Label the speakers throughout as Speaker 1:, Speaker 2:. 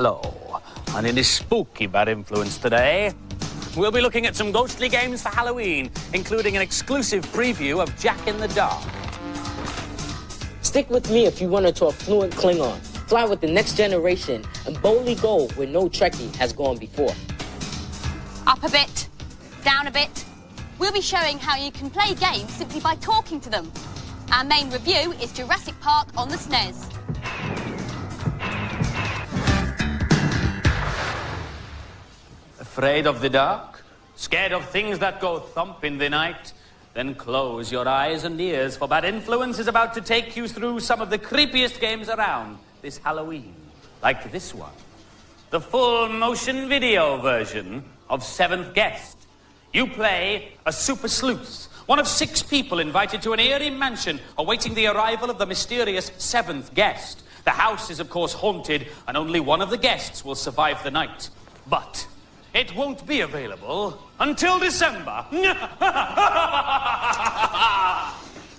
Speaker 1: Hello, and in this spooky Bad Influence today, we'll be looking at some ghostly games for Halloween, including an exclusive preview of Jack in the Dark.
Speaker 2: Stick with me if you run into a fluent Klingon. Fly with the next generation and boldly go where no Trekkie has gone before.
Speaker 3: Up a bit, down a bit. We'll be showing how you can play games simply by talking to them. Our main review is Jurassic Park on the SNES.
Speaker 1: Afraid of the dark? Scared of things that go thump in the night? Then close your eyes and ears, for Bad Influence is about to take you through some of the creepiest games around this Halloween. Like this one. The full motion video version of Seventh Guest. You play a super sleuth, one of 6 people invited to an eerie mansion awaiting the arrival of the mysterious 7th guest. The house is, of course, haunted, and only one of the guests will survive the night. But it won't be available until December.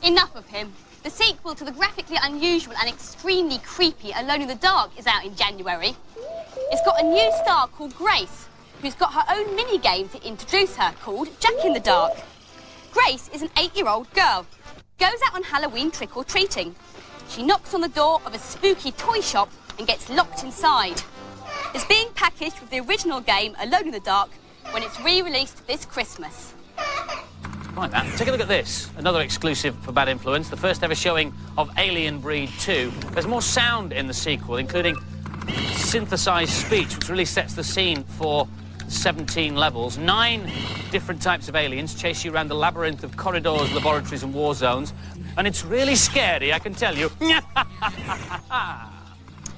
Speaker 3: Enough of him. The sequel to the graphically unusual and extremely creepy Alone in the Dark is out in January. It's got a new star called Grace, who's got her own mini-game to introduce her called Jack in the Dark. Grace is an 8-year-old girl. Goes out on Halloween trick-or-treating. She knocks on the door of a spooky toy shop and gets locked inside. It's being packaged with the original game Alone in the Dark when it's re-released this Christmas.
Speaker 1: Like that. Take a look at this. Another exclusive for Bad Influence, the first ever showing of Alien Breed 2. There's more sound in the sequel, including synthesized speech, which really sets the scene for 17 levels. 9 different types of aliens chase you around the labyrinth of corridors, laboratories and war zones. And it's really scary, I can tell you.
Speaker 3: Are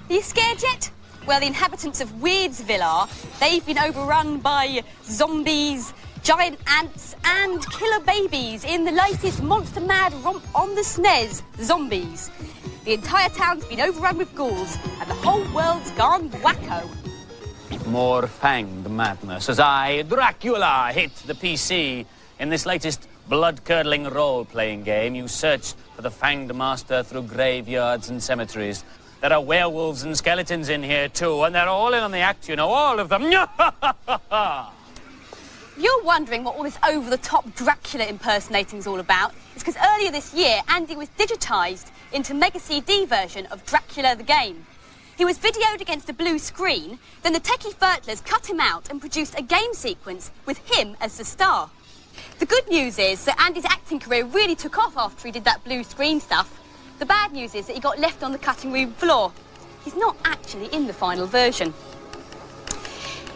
Speaker 3: you scared yet? Well, the inhabitants of Weirdsville are. They've been overrun by zombies, giant ants and killer babies in the latest Monster Mad romp on the SNES, Zombies. The entire town's been overrun with ghouls and the whole world's gone wacko.
Speaker 1: More fanged madness as I, Dracula, hit the PC. In this latest blood-curdling role-playing game, you search for the fanged master through graveyards and cemeteries. There are werewolves and skeletons in here too, and they're all in on the act, you know, all of them.
Speaker 3: You're wondering what all this over-the-top Dracula impersonating's all about. It's because earlier this year, Andy was digitized into Mega CD version of Dracula the game. He was videoed against a blue screen, then the techie Fertlers cut him out and produced a game sequence with him as the star. The good news is that Andy's acting career really took off after he did that blue screen stuff. The bad news is that he got left on the cutting room floor. He's not actually in the final version.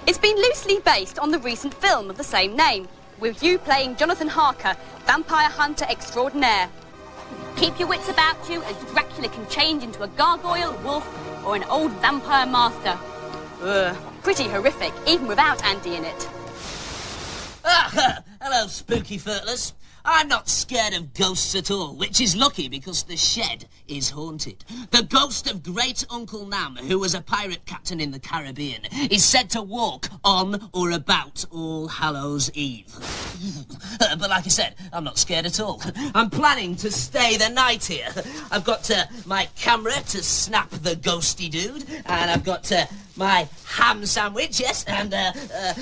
Speaker 3: It's been loosely based on the recent film of the same name, with you playing Jonathan Harker, vampire hunter extraordinaire. Keep your wits about you, as Dracula can change into a gargoyle, wolf, or an old vampire master. Pretty horrific, even without Andy in it.
Speaker 4: Hello, spooky Fertlers. I'm not scared of ghosts at all, which is lucky because the shed is haunted. The ghost of Great Uncle Nam, who was a pirate captain in the Caribbean, is said to walk on or about All Hallows Eve. But like I said, I'm not scared at all. I'm planning to stay the night here. I've got my camera to snap the ghosty dude, and I've got my ham sandwich, yes, and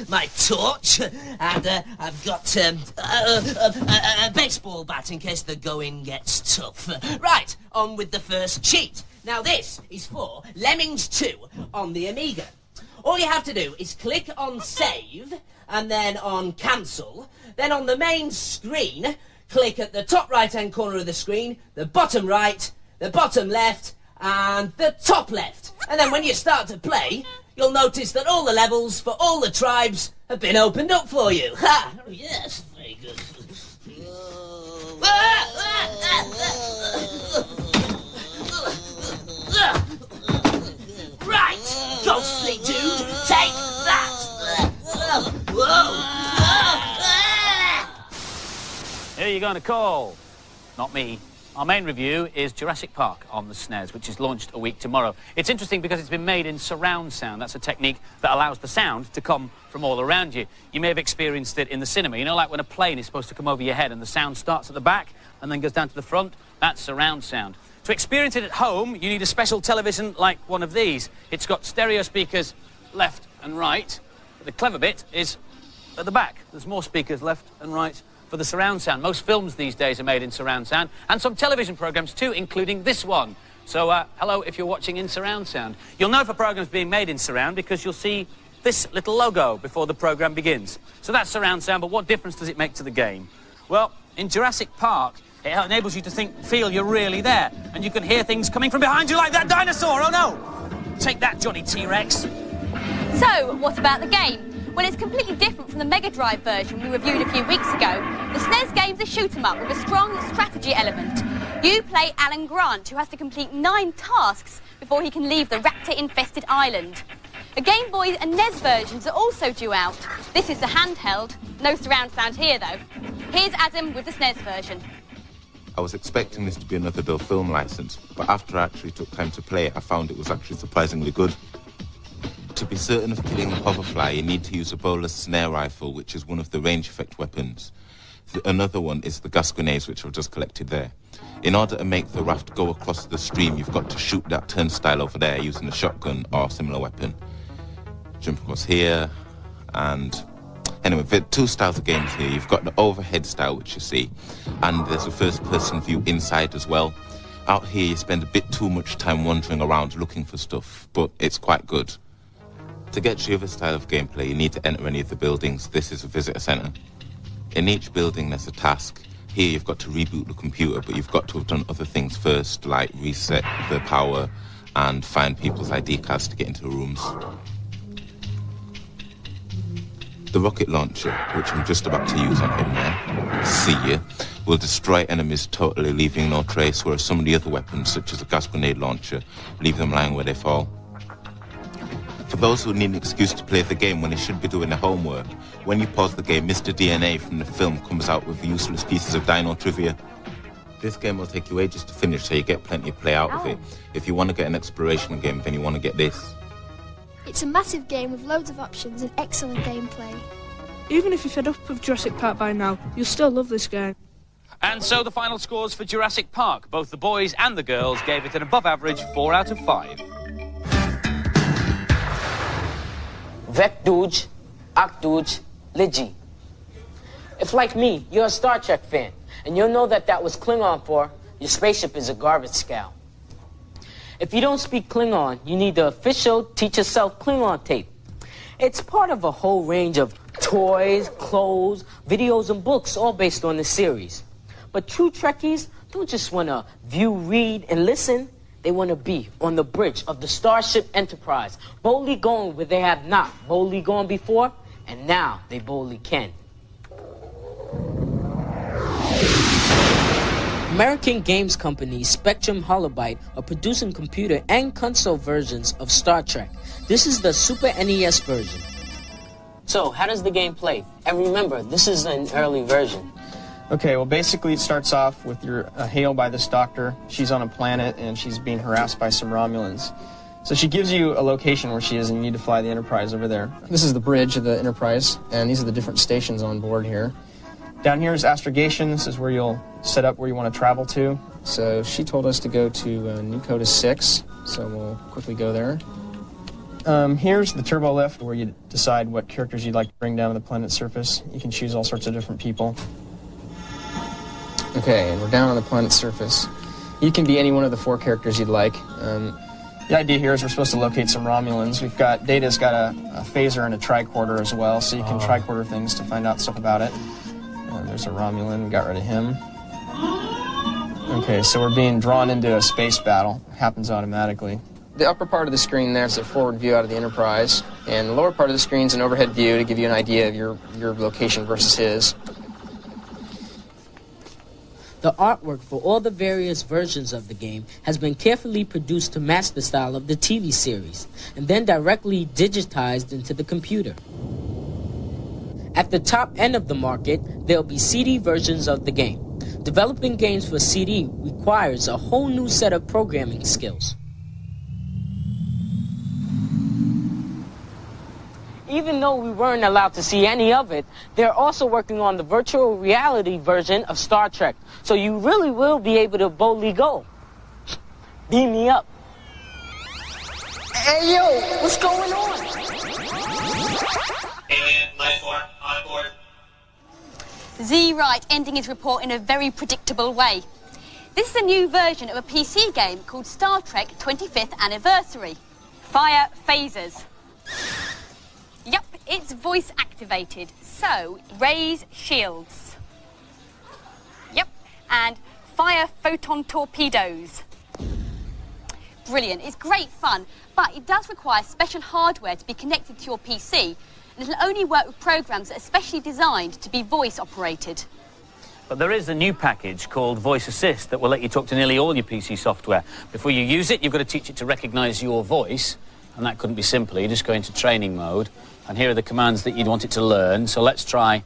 Speaker 4: my torch, and I've got a baseball bat in case the going gets tough. Right, on with the first cheat. Now this is for Lemmings 2 on the Amiga. All you have to do is click on save, and then on cancel. Then on the main screen, click at the top right-hand corner of the screen, the bottom right, the bottom left, and the top left. And then when you start to play, you'll notice that all the levels for all the tribes have been opened up for you. Ha! Oh, yes, very good. Right, ghostly dude, take that!
Speaker 1: Who are you going to call? Not me. Our main review is Jurassic Park on the SNES, which is launched a week tomorrow. It's interesting because it's been made in surround sound. That's a technique that allows the sound to come from all around you. You may have experienced it in the cinema. You know, like when a plane is supposed to come over your head and the sound starts at the back and then goes down to the front? That's surround sound. To experience it at home, you need a special television like one of these. It's got stereo speakers left and right. But the clever bit is at the back. There's more speakers left and right for the surround sound. Most films these days are made in surround sound, and some television programs too, including this one. So, hello if you're watching in surround sound. You'll know if a program's being made in surround because you'll see this little logo before the program begins. So that's surround sound, but what difference does it make to the game? Well, in Jurassic Park, it enables you to feel you're really there, and you can hear things coming from behind you like that dinosaur. Oh no! Take that, Johnny T-Rex.
Speaker 3: So, what about the game? Well, it's completely different from the Mega Drive version we reviewed a few weeks ago. The SNES game's a shoot-'em-up with a strong strategy element. You play Alan Grant, who has to complete 9 tasks before he can leave the raptor-infested island. The Game Boy and NES versions are also due out. This is the handheld. No surround sound here, though. Here's Adam with the SNES version.
Speaker 5: I was expecting this to be another dull film license, but after I actually took time to play it, I found it was actually surprisingly good. To be certain of killing the hoverfly, you need to use a bowler's snare rifle, which is one of the range effect weapons. Another one is the gas grenades, which I've just collected there. In order to make the raft go across the stream, you've got to shoot that turnstile over there using a shotgun or similar weapon. Jump across here, and anyway, there are 2 styles of games here. You've got the overhead style, which you see, and there's a first-person view inside as well. Out here, you spend a bit too much time wandering around looking for stuff, but it's quite good. To get to the other style of gameplay, you need to enter any of the buildings. This is a visitor centre. In each building, there's a task. Here, you've got to reboot the computer, but you've got to have done other things first, like reset the power and find people's ID cards to get into the rooms. The rocket launcher, which I'm just about to use on him now, see ya, will destroy enemies totally, leaving no trace, whereas some of the other weapons, such as a gas grenade launcher, leave them lying where they fall. For those who need an excuse to play the game when they should be doing their homework, when you pause the game, Mr. DNA from the film comes out with useless pieces of dino trivia. This game will take you ages to finish, so you get plenty of play out of it. If you want to get an exploration game, then you want to get this.
Speaker 6: It's a massive game with loads of options and excellent gameplay.
Speaker 7: Even if you're fed up with Jurassic Park by now, you'll still love this game.
Speaker 1: And so the final scores for Jurassic Park. Both the boys and the girls gave it an above-average 4 out of 5.
Speaker 2: Vekduj, Akduj, Liji. If, like me, you're a Star Trek fan, and you'll know that was Klingon for, your spaceship is a garbage scow. If you don't speak Klingon, you need the official Teach Yourself Klingon tape. It's part of a whole range of toys, clothes, videos, and books, all based on the series. But true Trekkies don't just want to view, read, and listen. They want to be on the bridge of the Starship Enterprise, boldly going where they have not boldly gone before, and now they boldly can. American games company Spectrum HoloByte are producing computer and console versions of Star Trek. This is the Super NES version. So, how does the game play? And remember, this is an early version.
Speaker 8: Okay, well, basically it starts off with you're hailed by this doctor. She's on a planet, and she's being harassed by some Romulans. So she gives you a location where she is, and you need to fly the Enterprise over there. This is the bridge of the Enterprise, and these are the different stations on board here. Down here is astrogation. This is where you'll set up where you want to travel to. So she told us to go to Nucota 6, so we'll quickly go there. Here's the turbo lift, where you decide what characters you'd like to bring down to the planet's surface. You can choose all sorts of different people. Okay, and we're down on the planet's surface. You can be any one of the 4 characters you'd like. The idea here is we're supposed to locate some Romulans. Data's got a phaser and a tricorder as well, so you can tricorder things to find out stuff about it. There's a Romulan, we got rid of him. Okay, so we're being drawn into a space battle. It happens automatically. The upper part of the screen there is a forward view out of the Enterprise, and the lower part of the screen is an overhead view to give you an idea of your location versus his.
Speaker 2: The artwork for all the various versions of the game has been carefully produced to match the style of the TV series, and then directly digitized into the computer. At the top end of the market, there'll be CD versions of the game. Developing games for CD requires a whole new set of programming skills. Even though we weren't allowed to see any of it, they're also working on the virtual reality version of Star Trek, so you really will be able to boldly go. Beam me up. Hey, yo, what's going on?
Speaker 9: Alien life form on board.
Speaker 3: Z Wright ending his report in a very predictable way. This is a new version of a PC game called Star Trek 25th Anniversary. Fire phasers. Yup, it's voice activated, so raise shields. Yep, and fire photon torpedoes. Brilliant, it's great fun, but it does require special hardware to be connected to your PC, and it'll only work with programs that are specially designed to be voice operated.
Speaker 1: But there is a new package called Voice Assist that will let you talk to nearly all your PC software. Before you use it, you've got to teach it to recognise your voice, and that couldn't be simpler. You just go into training mode, and here are the commands that you'd want it to learn. So let's try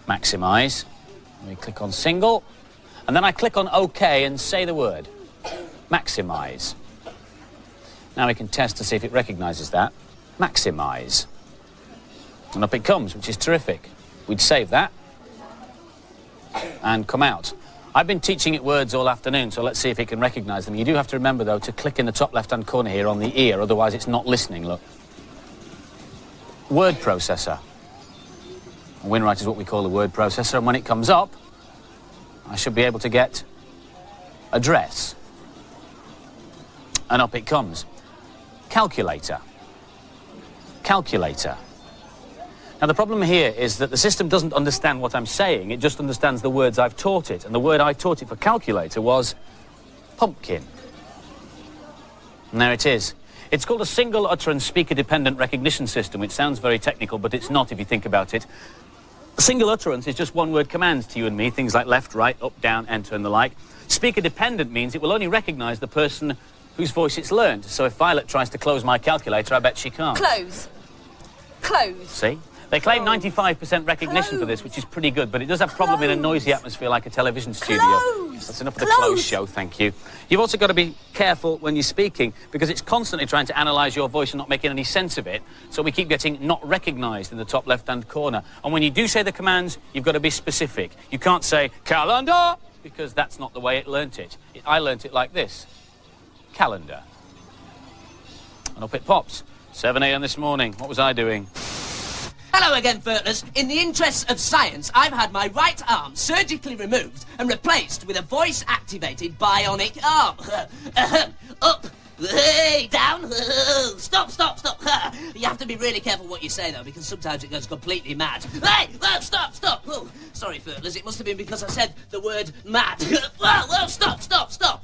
Speaker 1: maximise. We click on single, and then I click on OK and say the word, maximise. Now we can test to see if it recognises that. Maximise. And up it comes, which is terrific. We'd save that and come out. I've been teaching it words all afternoon, so let's see if it can recognise them. You do have to remember, though, to click in the top left-hand corner here on the ear, otherwise it's not listening, look. Word processor. WinWrite is what we call a word processor, and when it comes up, I should be able to get address. And up it comes. Calculator. Calculator. Now, the problem here is that the system doesn't understand what I'm saying, it just understands the words I've taught it, and the word I taught it for calculator was pumpkin. And there it is. It's called a single utterance speaker-dependent recognition system, which sounds very technical, but it's not if you think about it. A single utterance is just one-word commands to you and me, things like left, right, up, down, enter, and the like. Speaker-dependent means it will only recognise the person whose voice it's learned. So if Violet tries to close my calculator, I bet she can't.
Speaker 3: Close. Close.
Speaker 1: See? They claim 95% recognition for this, which is pretty good, but it does have a problem in a noisy atmosphere like a television studio. That's enough of the close show, thank you. You've also got to be careful when you're speaking, because it's constantly trying to analyse your voice and not making any sense of it, so we keep getting not recognised in the top left-hand corner. And when you do say the commands, you've got to be specific. You can't say, calendar, because that's not the way it learnt it. I learnt it like this. Calendar. And up it pops. 7 a.m. this morning. What was I doing?
Speaker 4: Hello again, Furtlers. In the interests of science, I've had my right arm surgically removed and replaced with a voice-activated bionic arm. Up. Hey, down. Stop, stop, stop. You have to be really careful what you say, though, because sometimes it goes completely mad. Hey, whoa, stop, stop. Whoa. Sorry, Furtlers, it must have been because I said the word mad. Whoa, stop, stop, stop.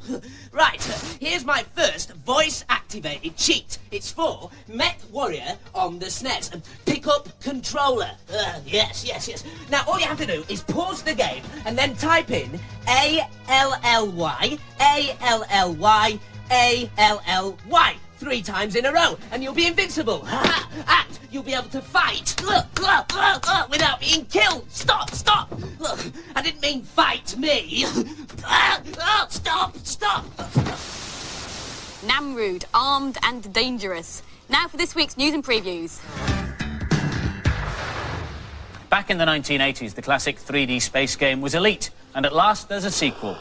Speaker 4: Right, here's my first voice-activated cheat. It's for Mech Warrior on the SNES. Pick up controller. Yes, yes, yes. Now, all you have to do is pause the game and then type in A-L-L-Y, A-L-L-Y, A-L-L-Y 3 times in a row, and you'll be invincible. And you'll be able to fight without being killed. Stop, stop. Look, I didn't mean fight me. Stop, stop.
Speaker 3: Namrud, armed and dangerous. Now for this week's news and previews.
Speaker 1: Back in the 1980s, the classic 3D space game was Elite, and at last there's a sequel.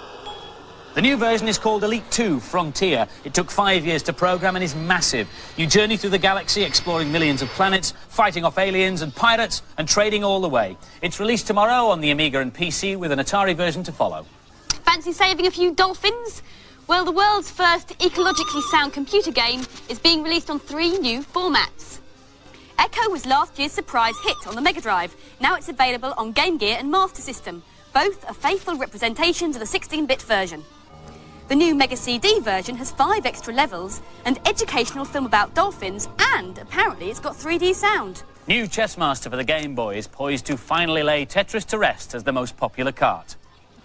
Speaker 1: The new version is called Elite 2 Frontier. It took 5 years to program and is massive. You journey through the galaxy, exploring millions of planets, fighting off aliens and pirates, and trading all the way. It's released tomorrow on the Amiga and PC, with an Atari version to follow.
Speaker 3: Fancy saving a few dolphins? Well, the world's first ecologically sound computer game is being released on 3 new formats. Echo was last year's surprise hit on the Mega Drive. Now it's available on Game Gear and Master System. Both are faithful representations of the 16-bit version. The new Mega CD version has 5 extra levels, an educational film about dolphins, and apparently it's got 3D sound.
Speaker 1: New Chessmaster for the Game Boy is poised to finally lay Tetris to rest as the most popular cart.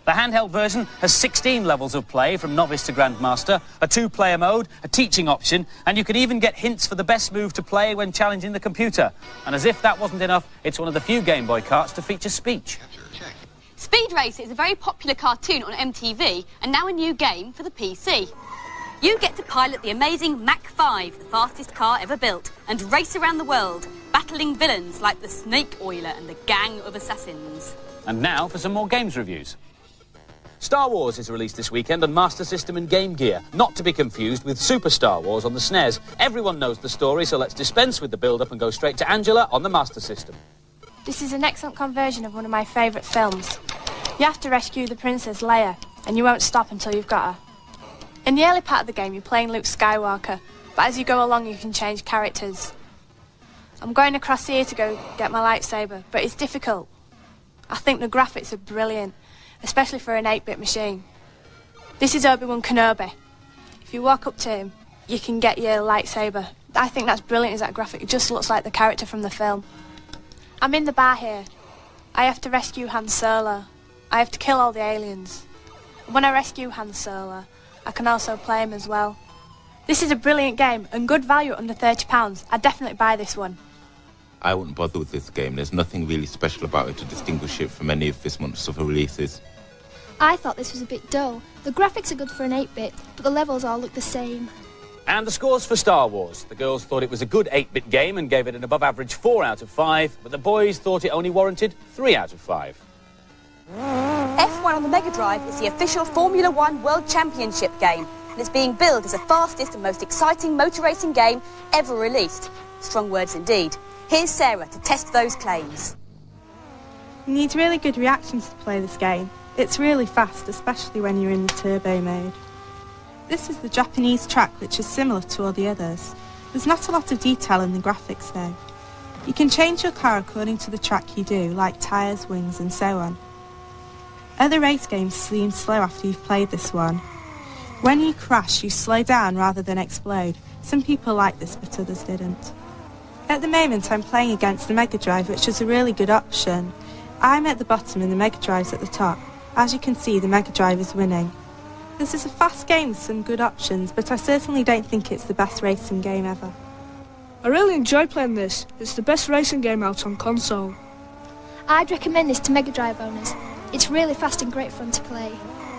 Speaker 1: The handheld version has 16 levels of play from novice to grandmaster, a 2-player mode, a teaching option, and you can even get hints for the best move to play when challenging the computer. And as if that wasn't enough, it's one of the few Game Boy carts to feature speech.
Speaker 3: Speed Racer is a very popular cartoon on MTV and now a new game for the PC. You get to pilot the amazing Mach 5, the fastest car ever built, and race around the world, battling villains like the Snake Oiler and the Gang of Assassins.
Speaker 1: And now for some more games reviews. Star Wars is released this weekend on Master System and Game Gear, not to be confused with Super Star Wars on the SNES. Everyone knows the story, so let's dispense with the build-up and go straight to Angela on the Master System.
Speaker 10: This is an excellent conversion of one of my favourite films. You have to rescue the Princess Leia, and you won't stop until you've got her. In the early part of the game, you're playing Luke Skywalker, but as you go along, you can change characters. I'm going across here to go get my lightsaber, but it's difficult. I think the graphics are brilliant, especially for an 8-bit machine. This is Obi-Wan Kenobi. If you walk up to him, you can get your lightsaber. I think that's brilliant as that graphic. It just looks like the character from the film. I'm in the bar here. I have to rescue Han Solo. I have to kill all the aliens. When I rescue Han Solo, I can also play him as well. This is a brilliant game and good value at under £30. I'd definitely buy this one.
Speaker 5: I wouldn't bother with this game. There's nothing really special about it to distinguish it from any of this month's other releases.
Speaker 6: I thought this was a bit dull. The graphics are good for an 8-bit, but the levels all look the same.
Speaker 1: And the scores for Star Wars. The girls thought it was a good 8-bit game and gave it an above-average 4 out of 5, but the boys thought it only warranted 3 out of 5.
Speaker 3: F1 on the Mega Drive is the official Formula 1 World Championship game, and it's being billed as the fastest and most exciting motor racing game ever released. Strong words indeed. Here's Sarah to test those claims.
Speaker 7: You need really good reactions to play this game. It's really fast, especially when you're in the turbo mode. This is the Japanese track, which is similar to all the others. There's not a lot of detail in the graphics though. You can change your car according to the track you do, like tyres, wings and so on. Other race games seem slow after you've played this one. When you crash, you slow down rather than explode. Some people like this, but others didn't. At the moment, I'm playing against the Mega Drive, which is a really good option. I'm at the bottom and the Mega Drive's at the top. As you can see, the Mega Drive is winning. This is a fast game with some good options, but I certainly don't think it's the best racing game ever. I really enjoy playing this. It's the best racing game out on console.
Speaker 6: I'd recommend this to Mega Drive owners. It's really fast and great fun to play.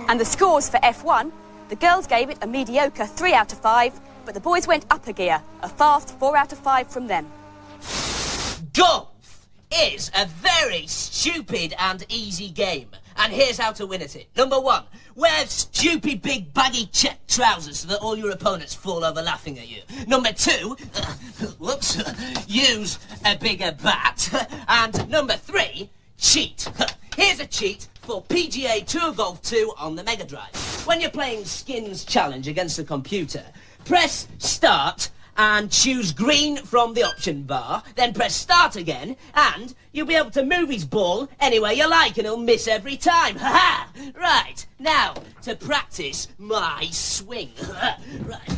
Speaker 3: And the scores for F1, the girls gave it a mediocre 3 out of 5, but the boys went up a gear, a fast 4 out of 5 from them.
Speaker 4: Golf is a very stupid and easy game. And here's how to win at it. Number 1, wear stupid big baggy check trousers so that all your opponents fall over laughing at you. Number 2, use a bigger bat. And number 3, cheat. Here's a cheat for PGA Tour Golf 2 on the Mega Drive. When you're playing Skins Challenge against the computer, press Start and choose green from the option bar, then press Start again, and you'll be able to move his ball anywhere you like and he'll miss every time. Ha-ha! Right, now, to practice my swing. Right.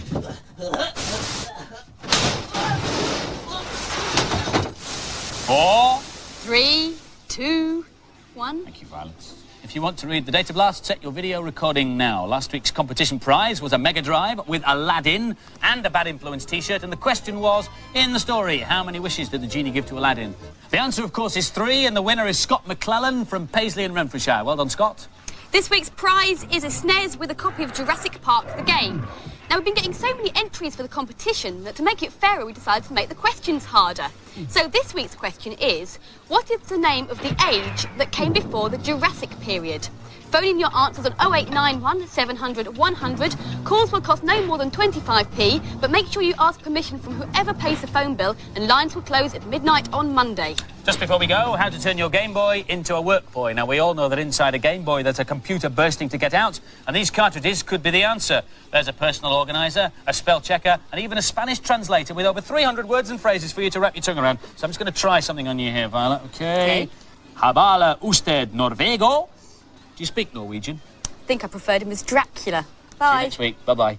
Speaker 1: 4,
Speaker 3: 3, 2, 1.
Speaker 1: Thank you, Violet. If you want to read the data blast, set your video recording now. Last week's competition prize was a Mega Drive with Aladdin and a Bad Influence t-shirt, and the question was, in the story, how many wishes did the genie give to Aladdin? The answer, of course, is 3, and the winner is Scott McClellan from Paisley in Renfrewshire. Well done, Scott.
Speaker 3: This week's prize is a SNES with a copy of Jurassic Park, the game. Now, we've been getting so many entries for the competition that to make it fairer, we decided to make the questions harder. So this week's question is, what is the name of the age that came before the Jurassic period? Phone in your answers on 0891 700 100. Calls will cost no more than 25p, but make sure you ask permission from whoever pays the phone bill, and lines will close at midnight on Monday.
Speaker 1: Just before we go, how to turn your Game Boy into a work boy. Now, we all know that inside a Game Boy there's a computer bursting to get out, and these cartridges could be the answer. There's a personal organiser, a spell checker, and even a Spanish translator with over 300 words and phrases for you to wrap your tongue around. So I'm just going to try something on you here, Violet, OK? Habala usted Norvego? Do you speak Norwegian?
Speaker 3: I think I preferred him as Dracula.
Speaker 1: See you
Speaker 3: Bye.
Speaker 1: next week. Bye-bye.